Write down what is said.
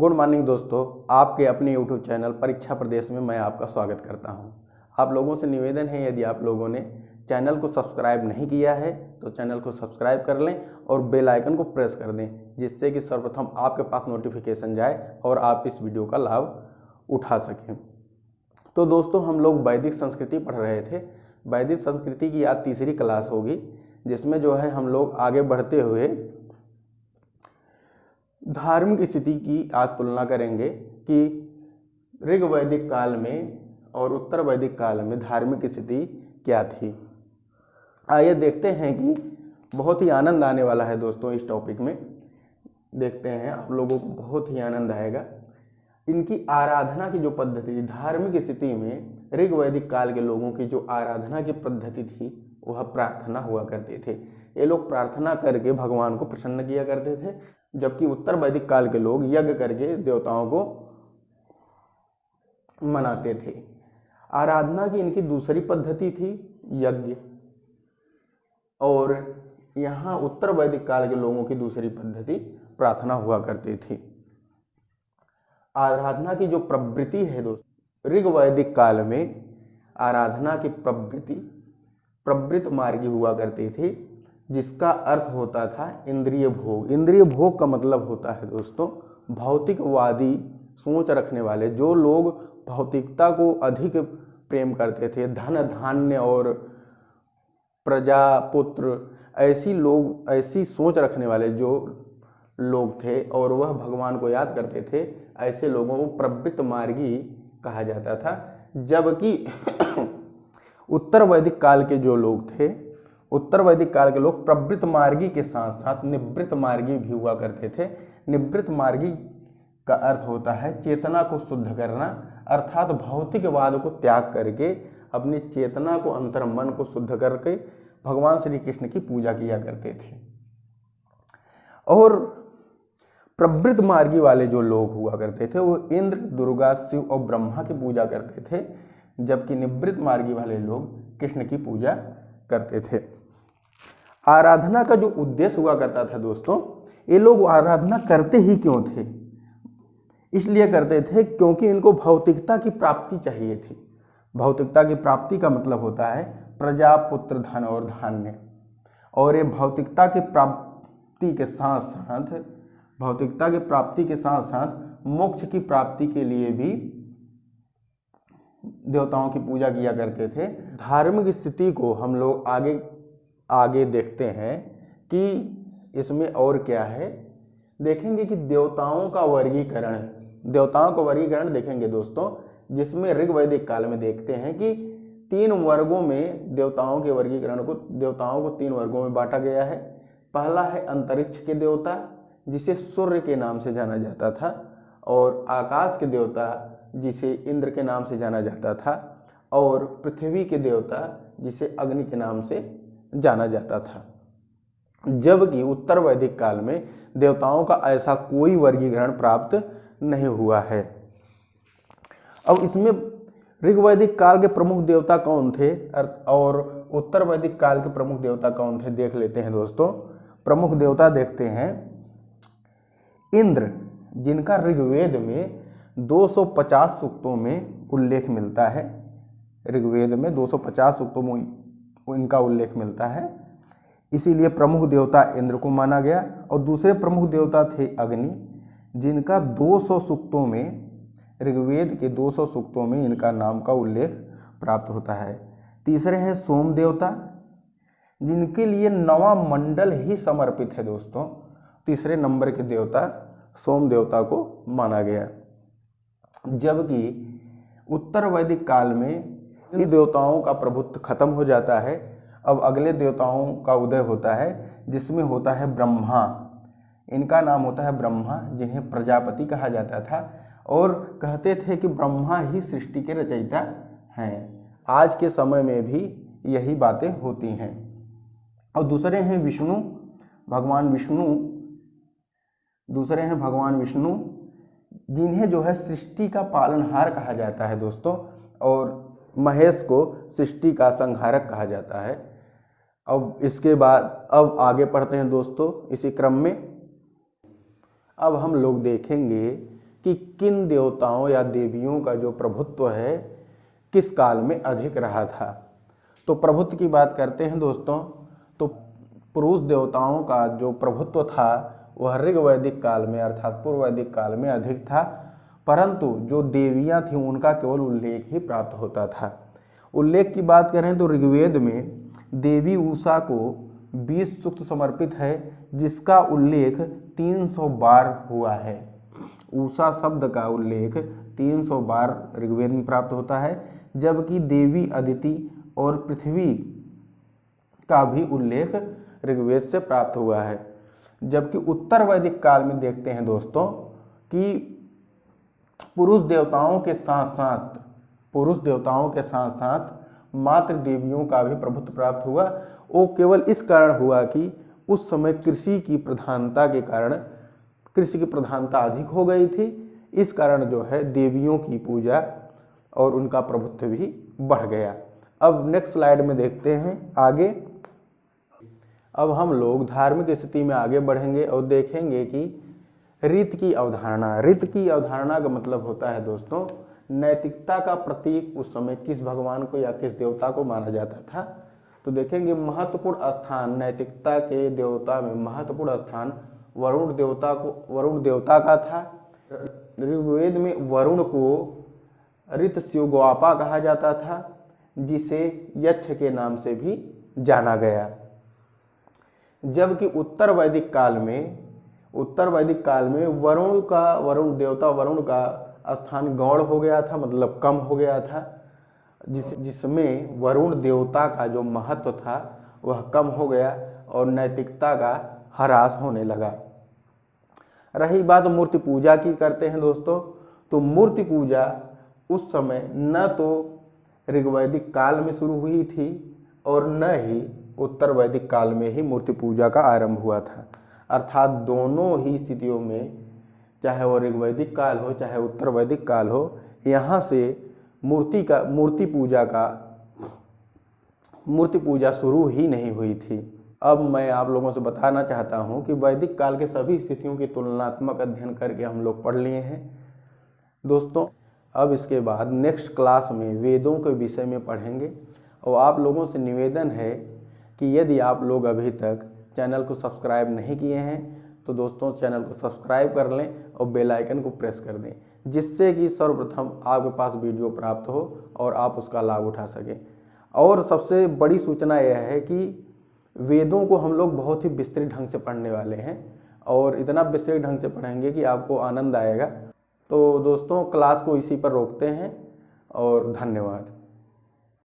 Good morning दोस्तों, आपके अपने YouTube चैनल परीक्षा प्रदेश में मैं आपका स्वागत करता हूं। आप लोगों से निवेदन है, यदि आप लोगों ने चैनल को सब्सक्राइब नहीं किया है तो चैनल को सब्सक्राइब कर लें और बेल आइकन को प्रेस कर दें, जिससे कि सर्वप्रथम आपके पास नोटिफिकेशन जाए और आप इस वीडियो का लाभ उठा सकें। तो दोस्तों, हम लोग वैदिक संस्कृति पढ़ रहे थे। वैदिक संस्कृति की आज तीसरी क्लास होगी, जिसमें जो है हम लोग आगे बढ़ते हुए धार्मिक स्थिति की आज तुलना करेंगे कि ऋग वैदिक काल में और उत्तर वैदिक काल में धार्मिक स्थिति क्या थी। आइए देखते हैं कि बहुत ही आनंद आने वाला है दोस्तों। इस टॉपिक में देखते हैं, आप लोगों को बहुत ही आनंद आएगा। इनकी आराधना की जो पद्धति थी धार्मिक स्थिति में, ऋग वैदिक काल के लोगों की जो आराधना की पद्धति थी वह प्रार्थना हुआ करते थे। ये लोग प्रार्थना करके भगवान को प्रसन्न किया करते थे, जबकि उत्तर वैदिक काल के लोग यज्ञ करके देवताओं को मनाते थे। आराधना की इनकी दूसरी पद्धति थी यज्ञ, और यहाँ उत्तर वैदिक काल के लोगों की दूसरी पद्धति प्रार्थना हुआ करती थी। आराधना की जो प्रवृत्ति है दोस्तों, ऋग वैदिक काल में आराधना की प्रवृत्त मार्गी हुआ करती थी, जिसका अर्थ होता था इंद्रिय भोग। इंद्रिय भोग का मतलब होता है दोस्तों भौतिकवादी सोच रखने वाले, जो लोग भौतिकता को अधिक प्रेम करते थे, धन धान्य और प्रजा पुत्र, ऐसी सोच रखने वाले जो लोग थे और वह भगवान को याद करते थे, ऐसे लोगों को प्रवृत्त मार्गी कहा जाता था। जबकि उत्तर वैदिक काल के जो लोग थे, उत्तर वैदिक काल के लोग प्रवृत्त मार्गी के साथ साथ निवृत्त मार्गी भी हुआ करते थे। निवृत्त मार्गी का अर्थ होता है चेतना को शुद्ध करना, अर्थात भौतिकवाद को त्याग करके अपनी चेतना को, अंतर मन को शुद्ध करके भगवान श्री कृष्ण की पूजा किया करते थे। और प्रवृत्त मार्गी वाले जो लोग हुआ करते थे वो इंद्र, दुर्गा, शिव और ब्रह्मा की पूजा करते थे, जबकि निवृत्त मार्गी वाले लोग कृष्ण की पूजा करते थे। आराधना का जो उद्देश्य हुआ करता था दोस्तों, ये लोग आराधना करते ही क्यों थे? इसलिए करते थे क्योंकि इनको भौतिकता की प्राप्ति चाहिए थी। भौतिकता की प्राप्ति का मतलब होता है प्रजा, पुत्र, धन और धान्य। और ये भौतिकता की प्राप्ति के साथ साथ मोक्ष की प्राप्ति के लिए भी देवताओं की पूजा किया करते थे। धार्मिक स्थिति को हम लोग आगे देखते हैं कि इसमें और क्या है। देखेंगे कि देवताओं का वर्गीकरण देखेंगे दोस्तों, जिसमें ऋग वैदिक काल में देखते हैं कि तीन वर्गों में देवताओं के वर्गीकरण को, देवताओं को तीन वर्गों में बांटा गया है। पहला है अंतरिक्ष के देवता, जिसे सूर्य के नाम से जाना जाता था, और आकाश के देवता जिसे इंद्र के नाम से जाना जाता था, और पृथ्वी के देवता जिसे अग्नि के नाम से जाना जाता था। जबकि उत्तर वैदिक काल में देवताओं का ऐसा कोई वर्गीकरण प्राप्त नहीं हुआ है। अब इसमें ऋग वैदिक काल के प्रमुख देवता कौन थे और उत्तर वैदिक काल के प्रमुख देवता कौन थे, देख लेते हैं दोस्तों। प्रमुख देवता देखते हैं इंद्र, जिनका ऋग्वेद में 250 सूक्तों में उल्लेख मिलता है। ऋग्वेद में 250 सूक्तों में इनका उल्लेख मिलता है, इसीलिए प्रमुख देवता इंद्र को माना गया। और दूसरे प्रमुख देवता थे अग्नि, जिनका 200 सूक्तों में, ऋग्वेद के 200 सूक्तों में इनका नाम का उल्लेख प्राप्त होता है। तीसरे हैं सोम देवता, जिनके लिए नवा मंडल ही समर्पित है दोस्तों। तीसरे नंबर के देवता सोम देवता को माना गया। जबकि उत्तर वैदिक काल में इन देवताओं का प्रभुत्व खत्म हो जाता है। अब अगले देवताओं का उदय होता है, जिसमें होता है ब्रह्मा। इनका नाम होता है ब्रह्मा, जिन्हें प्रजापति कहा जाता था, और कहते थे कि ब्रह्मा ही सृष्टि के रचयिता हैं। आज के समय में भी यही बातें होती हैं। और दूसरे हैं भगवान विष्णु, जिन्हें जो है सृष्टि का पालनहार कहा जाता है दोस्तों, और महेश को सृष्टि का संहारक कहा जाता है। अब इसके बाद अब आगे पढ़ते हैं दोस्तों। इसी क्रम में अब हम लोग देखेंगे कि किन देवताओं या देवियों का जो प्रभुत्व है किस काल में अधिक रहा था। तो प्रभुत्व की बात करते हैं दोस्तों, तो पुरुष देवताओं का जो प्रभुत्व था वह ऋग वैदिक काल में अर्थात पूर्व वैदिक काल में अधिक था, परंतु जो देवियां थीं उनका केवल उल्लेख ही प्राप्त होता था। उल्लेख की बात करें तो ऋग्वेद में देवी उषा को 20 सूक्त समर्पित है, जिसका उल्लेख 300 बार हुआ है। उषा शब्द का उल्लेख 300 बार ऋग्वेद में प्राप्त होता है, जबकि देवी अदिति और पृथ्वी का भी उल्लेख ऋग्वेद से प्राप्त हुआ है। जबकि उत्तर वैदिक काल में देखते हैं दोस्तों कि पुरुष देवताओं के साथ साथ मातृ देवियों का भी प्रभुत्व प्राप्त हुआ। वो केवल इस कारण हुआ कि उस समय कृषि की प्रधानता के कारण कृषि की प्रधानता अधिक हो गई थी, इस कारण जो है देवियों की पूजा और उनका प्रभुत्व भी बढ़ गया। अब नेक्स्ट स्लाइड में देखते हैं आगे। अब हम लोग धार्मिक स्थिति में आगे बढ़ेंगे और देखेंगे कि रीत की अवधारणा का मतलब होता है दोस्तों नैतिकता का प्रतीक उस समय किस भगवान को या किस देवता को माना जाता था। तो देखेंगे महत्वपूर्ण स्थान नैतिकता के देवता में महत्वपूर्ण स्थान वरुण देवता का था। ऋग्वेद में वरुण को ऋतस्योग्वापा कहा जाता था, जिसे यक्ष के नाम से भी जाना गया। जबकि उत्तर वैदिक काल में वरुण का स्थान गौण हो गया था, मतलब कम हो गया था, जिसमें वरुण देवता का जो महत्व था वह कम हो गया और नैतिकता का ह्रास होने लगा। रही बात मूर्ति पूजा की करते हैं दोस्तों, तो मूर्ति पूजा उस समय न तो ऋग्वैदिक काल में शुरू हुई थी और न ही उत्तर वैदिक काल में ही मूर्ति पूजा का आरंभ हुआ था। अर्थात दोनों ही स्थितियों में, चाहे वो ऋग्वैदिक काल हो चाहे उत्तर वैदिक काल हो, यहाँ से मूर्ति पूजा शुरू ही नहीं हुई थी। अब मैं आप लोगों से बताना चाहता हूँ कि वैदिक काल के सभी स्थितियों की तुलनात्मक अध्ययन करके हम लोग पढ़ लिए हैं दोस्तों। अब इसके बाद नेक्स्ट क्लास में वेदों के विषय में पढ़ेंगे और आप लोगों से निवेदन है कि यदि आप लोग अभी तक चैनल को सब्सक्राइब नहीं किए हैं तो दोस्तों चैनल को सब्सक्राइब कर लें और बेल आइकन को प्रेस कर दें, जिससे कि सर्वप्रथम आपके पास वीडियो प्राप्त हो और आप उसका लाभ उठा सकें। और सबसे बड़ी सूचना यह है कि वेदों को हम लोग बहुत ही विस्तृत ढंग से पढ़ने वाले हैं और इतना विस्तृत ढंग से पढ़ेंगे कि आपको आनंद आएगा। तो दोस्तों क्लास को इसी पर रोकते हैं और धन्यवाद।